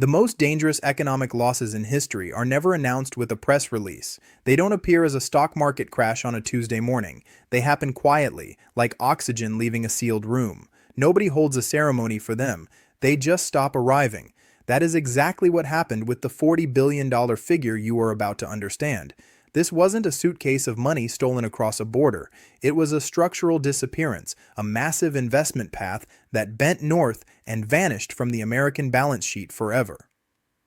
The most dangerous economic losses in history are never announced with a press release. They don't appear as a stock market crash on a Tuesday morning. They happen quietly, like oxygen leaving a sealed room. Nobody holds a ceremony for them. They just stop arriving. That is exactly what happened with the $40 billion figure you are about to understand. This wasn't a suitcase of money stolen across a border. It was a structural disappearance, a massive investment path that bent north and vanished from the American balance sheet forever.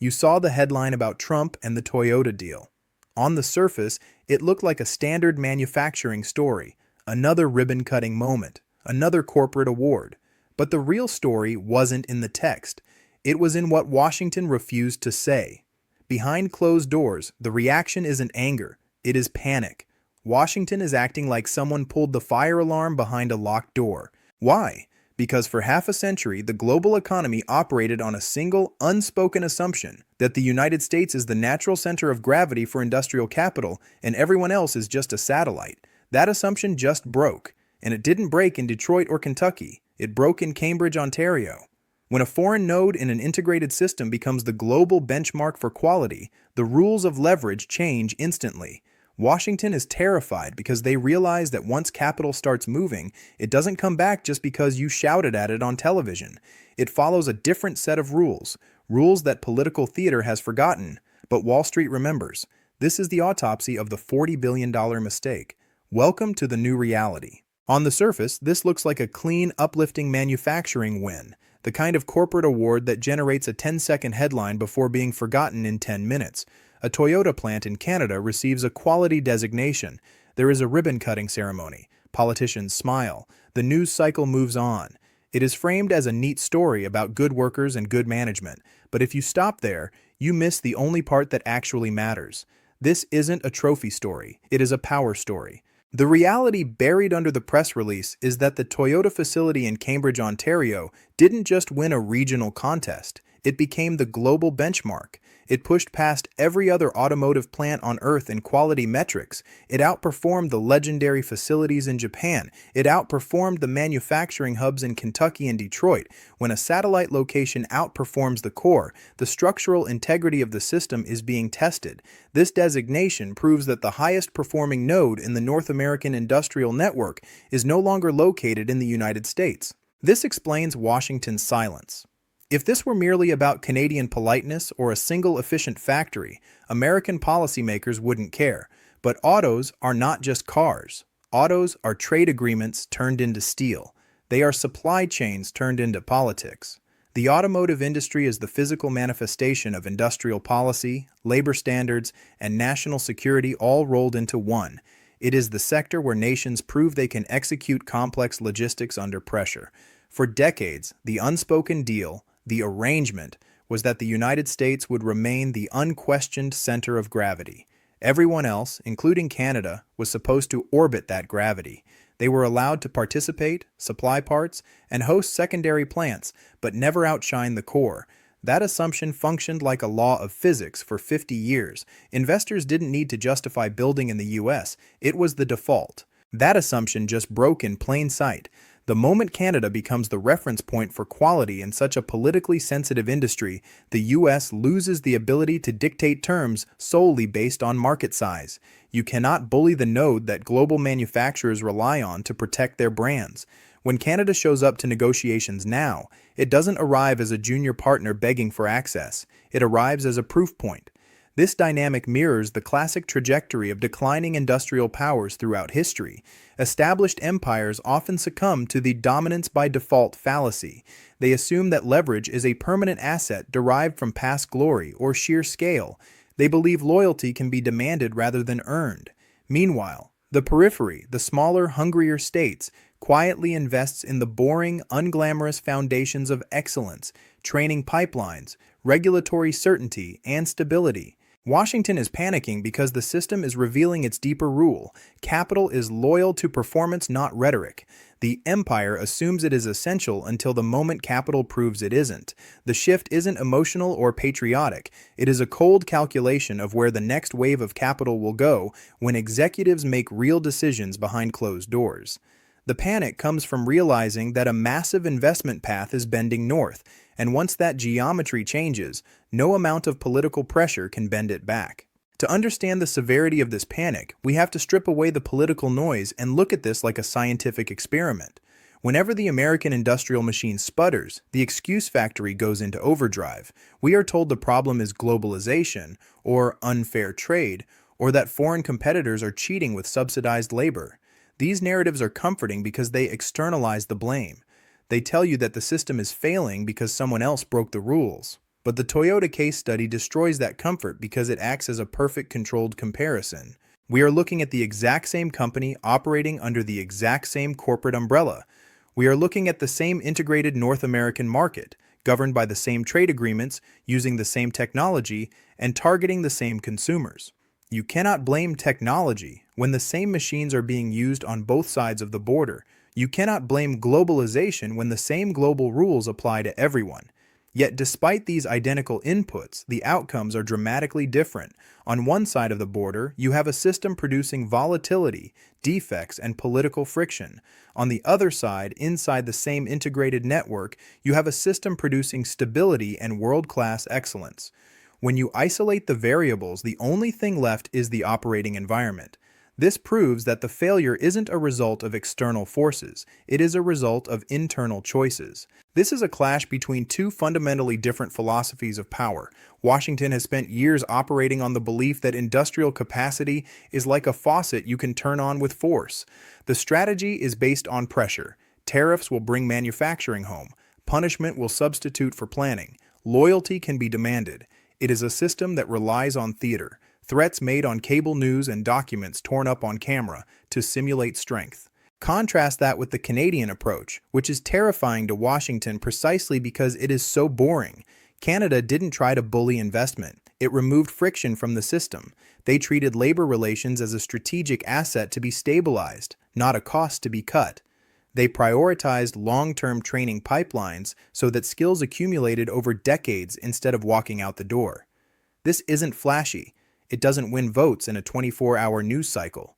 You saw the headline about Trump and the Toyota deal. On the surface, it looked like a standard manufacturing story, another ribbon-cutting moment, another corporate award. But the real story wasn't in the text. It was in what Washington refused to say. Behind closed doors, the reaction isn't anger, it is panic. Washington is acting like someone pulled the fire alarm behind a locked door. Why? Because for half a century, the global economy operated on a single, unspoken assumption that the United States is the natural center of gravity for industrial capital and everyone else is just a satellite. That assumption just broke. And it didn't break in Detroit or Kentucky. It broke in Cambridge, Ontario. When a foreign node in an integrated system becomes the global benchmark for quality, the rules of leverage change instantly. Washington is terrified because they realize that once capital starts moving, it doesn't come back just because you shouted at it on television. It follows a different set of rules, rules that political theater has forgotten, but Wall Street remembers. This is the autopsy of the $40 billion mistake. Welcome to the new reality. On the surface, this looks like a clean, uplifting manufacturing win. The kind of corporate award that generates a 10-second headline before being forgotten in 10 minutes. A Toyota plant in Canada receives a quality designation. There is a ribbon-cutting ceremony. Politicians smile. The news cycle moves on. It is framed as a neat story about good workers and good management. But if you stop there, you miss the only part that actually matters. This isn't a trophy story. It is a power story. The reality buried under the press release is that the Toyota facility in Cambridge, Ontario didn't just win a regional contest, it became the global benchmark. It pushed past every other automotive plant on Earth in quality metrics. It outperformed the legendary facilities in Japan. It outperformed the manufacturing hubs in Kentucky and Detroit. When a satellite location outperforms the core, the structural integrity of the system is being tested. This designation proves that the highest performing node in the North American industrial network is no longer located in the United States. This explains Washington's silence. If this were merely about Canadian politeness or a single efficient factory, American policymakers wouldn't care. But autos are not just cars. Autos are trade agreements turned into steel. They are supply chains turned into politics. The automotive industry is the physical manifestation of industrial policy, labor standards, and national security all rolled into one. It is the sector where nations prove they can execute complex logistics under pressure. For decades, the unspoken deal, the arrangement, was that the United States would remain the unquestioned center of gravity. Everyone else, including Canada, was supposed to orbit that gravity. They were allowed to participate, supply parts, and host secondary plants, but never outshine the core. That assumption functioned like a law of physics for 50 years. Investors didn't need to justify building in the US. It was the default. That assumption just broke in plain sight. The moment Canada becomes the reference point for quality in such a politically sensitive industry, the US loses the ability to dictate terms solely based on market size. You cannot bully the node that global manufacturers rely on to protect their brands. When Canada shows up to negotiations now, it doesn't arrive as a junior partner begging for access. It arrives as a proof point. This dynamic mirrors the classic trajectory of declining industrial powers throughout history. Established empires often succumb to the dominance by default fallacy. They assume that leverage is a permanent asset derived from past glory or sheer scale. They believe loyalty can be demanded rather than earned. Meanwhile, the periphery, the smaller, hungrier states, quietly invests in the boring, unglamorous foundations of excellence, training pipelines, regulatory certainty, and stability. Washington is panicking because the system is revealing its deeper rule. Capital is loyal to performance, not rhetoric. The empire assumes it is essential until the moment capital proves it isn't. The shift isn't emotional or patriotic. It is a cold calculation of where the next wave of capital will go when executives make real decisions behind closed doors. The panic comes from realizing that a massive investment path is bending north. And once that geometry changes, no amount of political pressure can bend it back. To understand the severity of this panic, we have to strip away the political noise and look at this like a scientific experiment. Whenever the American industrial machine sputters, the excuse factory goes into overdrive. We are told the problem is globalization, or unfair trade, or that foreign competitors are cheating with subsidized labor. These narratives are comforting because they externalize the blame. They tell you that the system is failing because someone else broke the rules. But the Toyota case study destroys that comfort because it acts as a perfect controlled comparison. We are looking at the exact same company operating under the exact same corporate umbrella. We are looking at the same integrated North American market, governed by the same trade agreements, using the same technology, and targeting the same consumers. You cannot blame technology when the same machines are being used on both sides of the border. You cannot blame globalization when the same global rules apply to everyone. Yet despite these identical inputs, the outcomes are dramatically different. On one side of the border, you have a system producing volatility, defects, and political friction. On the other side, inside the same integrated network, you have a system producing stability and world-class excellence. When you isolate the variables, the only thing left is the operating environment. This proves that the failure isn't a result of external forces, it is a result of internal choices. This is a clash between two fundamentally different philosophies of power. Washington has spent years operating on the belief that industrial capacity is like a faucet you can turn on with force. The strategy is based on pressure. Tariffs will bring manufacturing home. Punishment will substitute for planning. Loyalty can be demanded. It is a system that relies on theater. Threats made on cable news and documents torn up on camera to simulate strength. Contrast that with the Canadian approach, which is terrifying to Washington precisely because it is so boring. Canada didn't try to bully investment. It removed friction from the system. They treated labor relations as a strategic asset to be stabilized, not a cost to be cut. They prioritized long-term training pipelines so that skills accumulated over decades instead of walking out the door. This isn't flashy. It doesn't win votes in a 24-hour news cycle.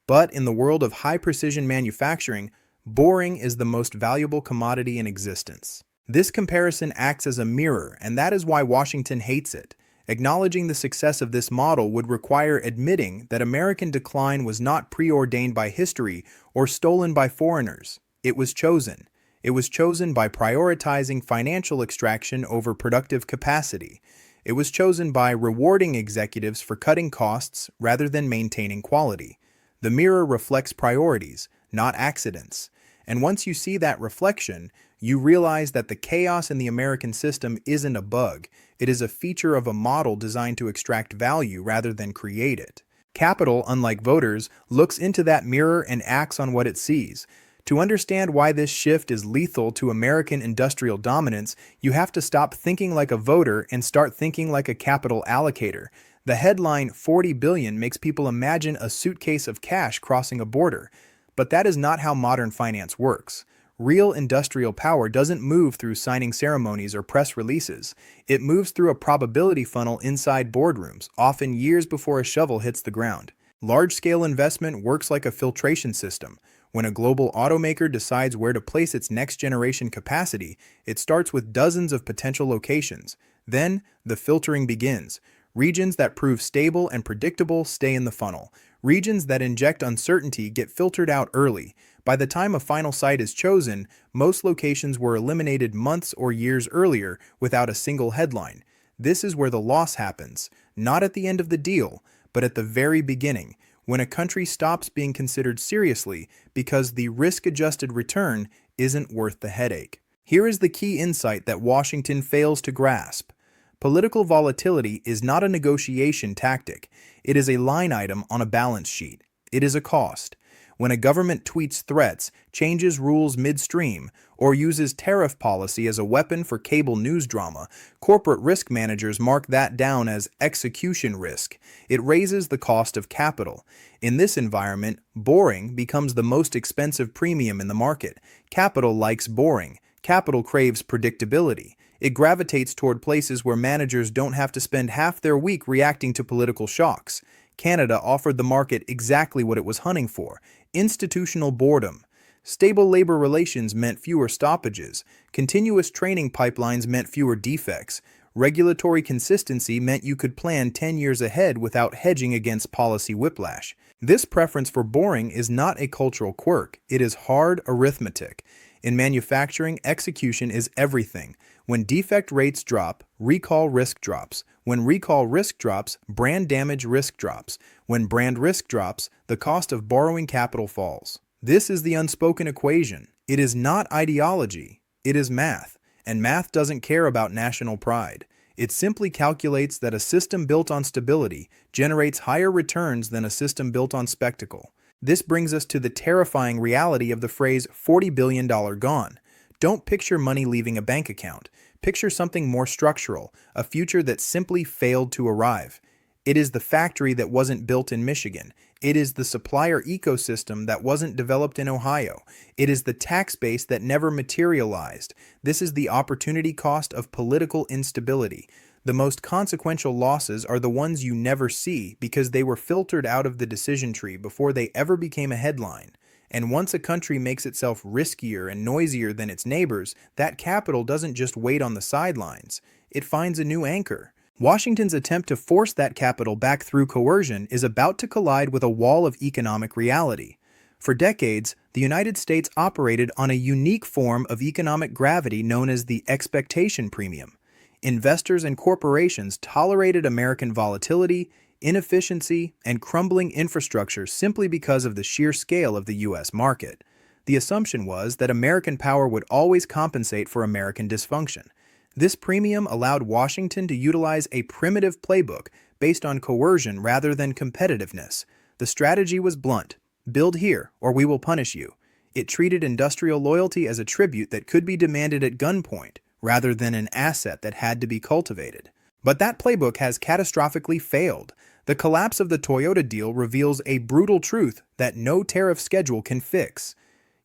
But in the world of high-precision manufacturing, boring is the most valuable commodity in existence. This comparison acts as a mirror, and that is why Washington hates it. Acknowledging the success of this model would require admitting that American decline was not preordained by history or stolen by foreigners. It was chosen. It was chosen by prioritizing financial extraction over productive capacity. It was chosen by rewarding executives for cutting costs rather than maintaining quality. The mirror reflects priorities, not accidents. And once you see that reflection, you realize that the chaos in the American system isn't a bug. It is a feature of a model designed to extract value rather than create it. Capital, unlike voters, looks into that mirror and acts on what it sees. To understand why this shift is lethal to American industrial dominance, you have to stop thinking like a voter and start thinking like a capital allocator. The headline $40 billion makes people imagine a suitcase of cash crossing a border. But that is not how modern finance works. Real industrial power doesn't move through signing ceremonies or press releases. It moves through a probability funnel inside boardrooms, often years before a shovel hits the ground. Large-scale investment works like a filtration system. When a global automaker decides where to place its next-generation capacity, it starts with dozens of potential locations. Then, the filtering begins. Regions that prove stable and predictable stay in the funnel. Regions that inject uncertainty get filtered out early. By the time a final site is chosen, most locations were eliminated months or years earlier without a single headline. This is where the loss happens, not at the end of the deal, but at the very beginning, when a country stops being considered seriously because the risk-adjusted return isn't worth the headache. Here is the key insight that Washington fails to grasp. Political volatility is not a negotiation tactic. It is a line item on a balance sheet. It is a cost. When a government tweets threats, changes rules midstream, or uses tariff policy as a weapon for cable news drama, corporate risk managers mark that down as execution risk. It raises the cost of capital. In this environment, boring becomes the most expensive premium in the market. Capital likes boring. Capital craves predictability. It gravitates toward places where managers don't have to spend half their week reacting to political shocks. Canada offered the market exactly what it was hunting for: institutional boredom. Stable labor relations meant fewer stoppages. Continuous training pipelines meant fewer defects. Regulatory consistency meant you could plan 10 years ahead without hedging against policy whiplash. This preference for boring is not a cultural quirk, it is hard arithmetic. In manufacturing, execution is everything. When defect rates drop, recall risk drops. When recall risk drops, brand damage risk drops. When brand risk drops, the cost of borrowing capital falls. This is the unspoken equation. It is not ideology, it is math. And math doesn't care about national pride. It simply calculates that a system built on stability generates higher returns than a system built on spectacle. This brings us to the terrifying reality of the phrase $40 billion gone. Don't picture money leaving a bank account. Picture something more structural, a future that simply failed to arrive. It is the factory that wasn't built in Michigan. It is the supplier ecosystem that wasn't developed in Ohio. It is the tax base that never materialized. This is the opportunity cost of political instability. The most consequential losses are the ones you never see because they were filtered out of the decision tree before they ever became a headline. And once a country makes itself riskier and noisier than its neighbors, that capital doesn't just wait on the sidelines. It finds a new anchor. Washington's attempt to force that capital back through coercion is about to collide with a wall of economic reality. For decades, the United States operated on a unique form of economic gravity known as the expectation premium. Investors and corporations tolerated American volatility, inefficiency, and crumbling infrastructure simply because of the sheer scale of the U.S. market. The assumption was that American power would always compensate for American dysfunction. This premium allowed Washington to utilize a primitive playbook based on coercion rather than competitiveness. The strategy was blunt: build here, or we will punish you. It treated industrial loyalty as a tribute that could be demanded at gunpoint, rather than an asset that had to be cultivated. But that playbook has catastrophically failed. The collapse of the Toyota deal reveals a brutal truth that no tariff schedule can fix.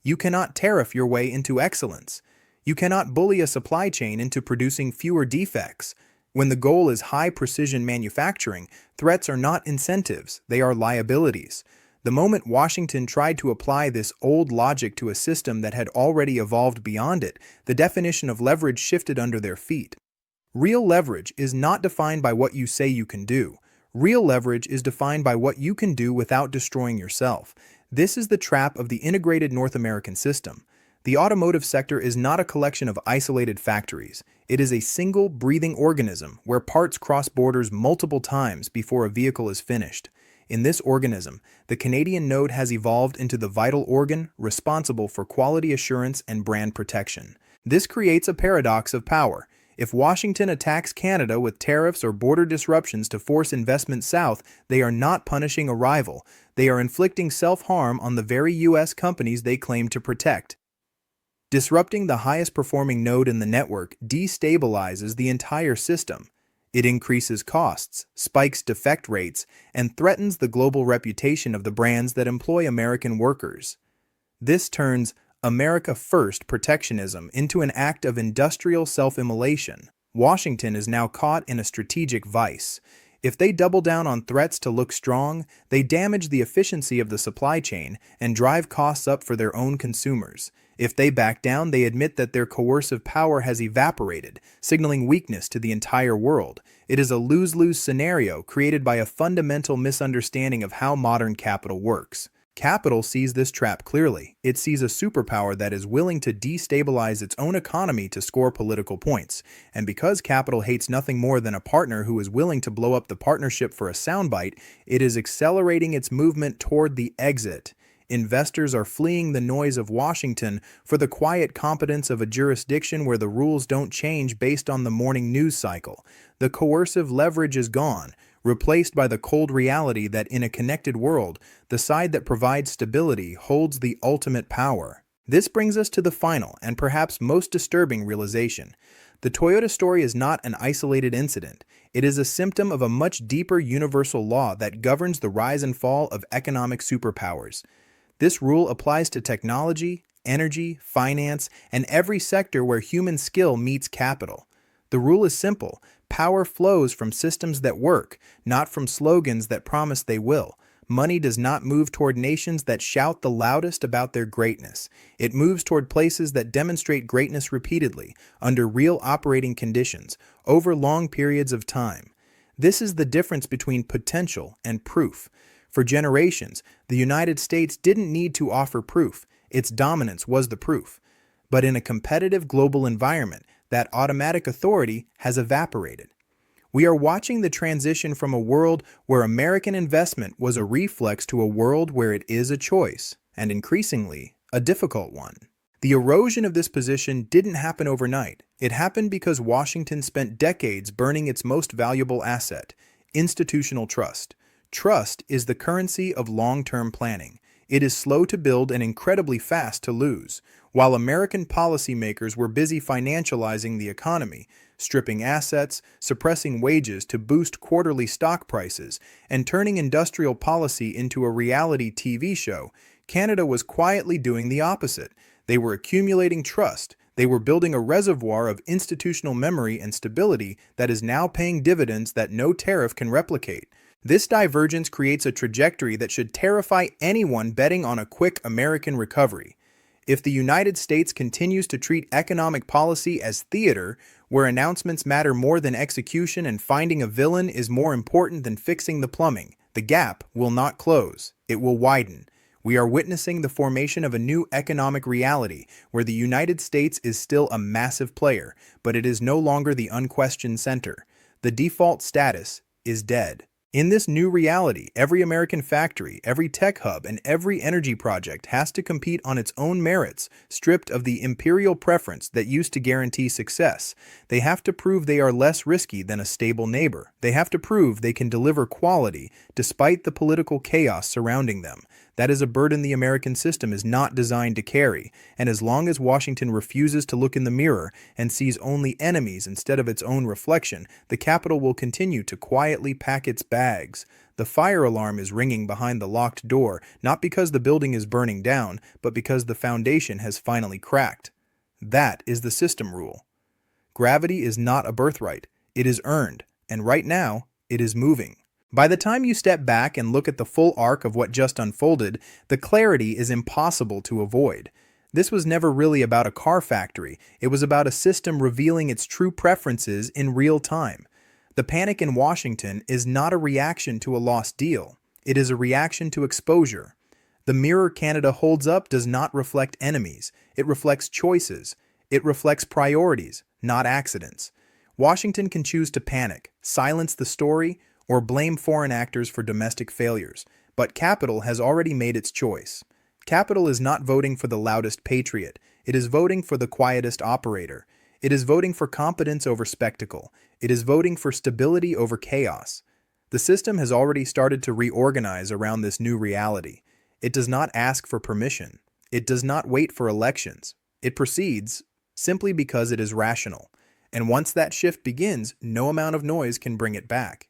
You cannot tariff your way into excellence. You cannot bully a supply chain into producing fewer defects. When the goal is high-precision manufacturing, threats are not incentives, they are liabilities. The moment Washington tried to apply this old logic to a system that had already evolved beyond it, the definition of leverage shifted under their feet. Real leverage is not defined by what you say you can do. Real leverage is defined by what you can do without destroying yourself. This is the trap of the integrated North American system. The automotive sector is not a collection of isolated factories. It is a single, breathing organism where parts cross borders multiple times before a vehicle is finished. In this organism, the Canadian node has evolved into the vital organ responsible for quality assurance and brand protection. This creates a paradox of power. If Washington attacks Canada with tariffs or border disruptions to force investment south, they are not punishing a rival. They are inflicting self-harm on the very U.S. companies they claim to protect. Disrupting the highest performing node in the network destabilizes the entire system. It increases costs, spikes defect rates, and threatens the global reputation of the brands that employ American workers. This turns America First protectionism into an act of industrial self-immolation. Washington is now caught in a strategic vice. If they double down on threats to look strong, they damage the efficiency of the supply chain and drive costs up for their own consumers. If they back down, they admit that their coercive power has evaporated, signaling weakness to the entire world. It is a lose-lose scenario created by a fundamental misunderstanding of how modern capital works. Capital sees this trap clearly. It sees a superpower that is willing to destabilize its own economy to score political points. And because capital hates nothing more than a partner who is willing to blow up the partnership for a soundbite, it is accelerating its movement toward the exit. Investors are fleeing the noise of Washington for the quiet competence of a jurisdiction where the rules don't change based on the morning news cycle. The coercive leverage is gone, replaced by the cold reality that in a connected world, the side that provides stability holds the ultimate power. This brings us to the final and perhaps most disturbing realization. The Toyota story is not an isolated incident. It is a symptom of a much deeper universal law that governs the rise and fall of economic superpowers. This rule applies to technology, energy, finance, and every sector where human skill meets capital. The rule is simple. Power flows from systems that work, not from slogans that promise they will. Money does not move toward nations that shout the loudest about their greatness. It moves toward places that demonstrate greatness repeatedly, under real operating conditions, over long periods of time. This is the difference between potential and proof. For generations, the United States didn't need to offer proof. Its dominance was the proof. But in a competitive global environment, that automatic authority has evaporated. We are watching the transition from a world where American investment was a reflex to a world where it is a choice, and increasingly, a difficult one. The erosion of this position didn't happen overnight. It happened because Washington spent decades burning its most valuable asset, institutional trust. Trust is the currency of long-term planning. It is slow to build and incredibly fast to lose. While American policymakers were busy financializing the economy, stripping assets, suppressing wages to boost quarterly stock prices, and turning industrial policy into a reality TV show, Canada was quietly doing the opposite. They were accumulating trust. They were building a reservoir of institutional memory and stability that is now paying dividends that no tariff can replicate. This divergence creates a trajectory that should terrify anyone betting on a quick American recovery. If the United States continues to treat economic policy as theater, where announcements matter more than execution and finding a villain is more important than fixing the plumbing, the gap will not close, it will widen. We are witnessing the formation of a new economic reality where the United States is still a massive player, but it is no longer the unquestioned center. The default status is dead. In this new reality, every American factory, every tech hub, and every energy project has to compete on its own merits, stripped of the imperial preference that used to guarantee success. They have to prove they are less risky than a stable neighbor. They have to prove they can deliver quality despite the political chaos surrounding them. That is a burden the American system is not designed to carry, and as long as Washington refuses to look in the mirror and sees only enemies instead of its own reflection, the capital will continue to quietly pack its bags. The fire alarm is ringing behind the locked door, not because the building is burning down, but because the foundation has finally cracked. That is the system rule. Gravity is not a birthright, it is earned, and right now, it is moving. By the time you step back and look at the full arc of what just unfolded, the clarity is impossible to avoid. This was never really about a car factory, it was about a system revealing its true preferences in real time. The panic in Washington is not a reaction to a lost deal, it is a reaction to exposure. The mirror Canada holds up does not reflect enemies, it reflects choices. It reflects priorities, not accidents. Washington can choose to panic, silence the story, or blame foreign actors for domestic failures, but capital has already made its choice. Capital is not voting for the loudest patriot, it is voting for the quietest operator. It is voting for competence over spectacle. It is voting for stability over chaos. The system has already started to reorganize around this new reality. It does not ask for permission. It does not wait for elections. It proceeds simply because it is rational. And once that shift begins, no amount of noise can bring it back.